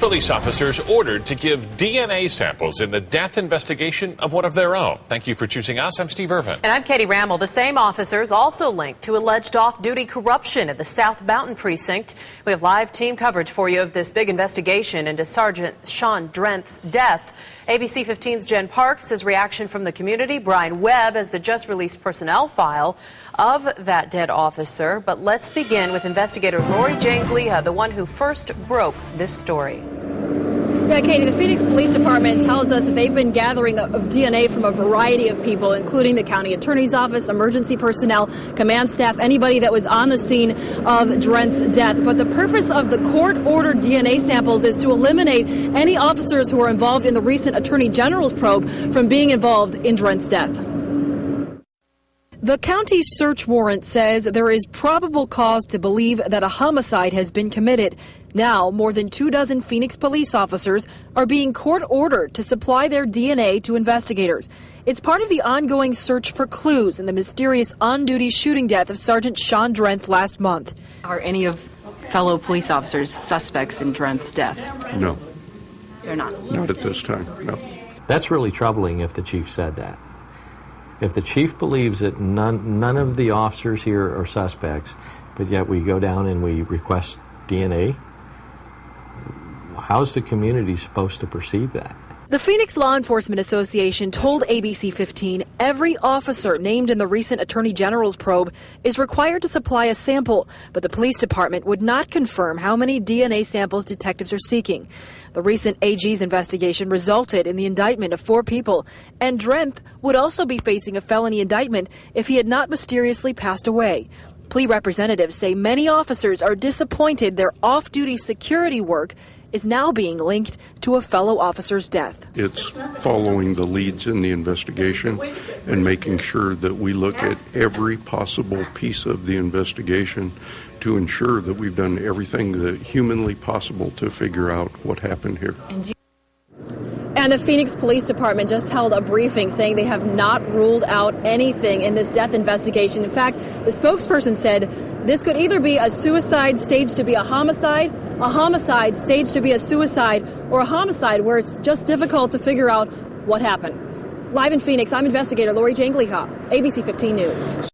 police officers ordered to give DNA samples in the death investigation of one of their own. Thank you for choosing us. I'm Steve Irvin. And I'm Katie Rammel. The same officers also linked to alleged off-duty corruption at the South Mountain Precinct. We have live team coverage for you of this big investigation into Sergeant Sean Drenth's death. ABC15's Jen Parks says reaction from the community. Brian Webb has the just-released personnel file of that dead officer. But let's begin with investigator Lori Jane Gliha, the one who first broke this story. Yeah, Katie, the Phoenix Police Department tells us that they've been gathering of DNA from a variety of people, including the county attorney's office, emergency personnel, command staff, anybody that was on the scene of Drenth's death. But the purpose of the court-ordered DNA samples is to eliminate any officers who were involved in the recent Attorney General's probe from being involved in Drenth's death. The county search warrant says there is probable cause to believe that a homicide has been committed. Now, more than 24 Phoenix police officers are being court-ordered to supply their DNA to investigators. It's part of the ongoing search for clues in the mysterious on-duty shooting death of Sergeant Sean Drenth last month. Are any of fellow police officers suspects in Drenth's death? No. They're not? Not at this time, no. That's really troubling if the chief said that. If the chief believes that none of the officers here are suspects, but yet we go down and we request DNA, how's the community supposed to perceive that? The Phoenix Law Enforcement Association told ABC15 every officer named in the recent Attorney General's probe is required to supply a sample, but the police department would not confirm how many DNA samples detectives are seeking. The recent AG's investigation resulted in the indictment of 4 people, and Drenth would also be facing a felony indictment if he had not mysteriously passed away. Plea representatives say many officers are disappointed their off-duty security work is now being linked to a fellow officer's death. It's following the leads in the investigation and making sure that we look at every possible piece of the investigation to ensure that we've done everything that humanly possible to figure out what happened here. And the Phoenix Police Department just held a briefing saying they have not ruled out anything in this death investigation. In fact, the spokesperson said this could either be a suicide staged to be a homicide staged to be a suicide, or a homicide where it's just difficult to figure out what happened. Live in Phoenix, I'm investigator Lori Jane Gliha, ABC 15 News.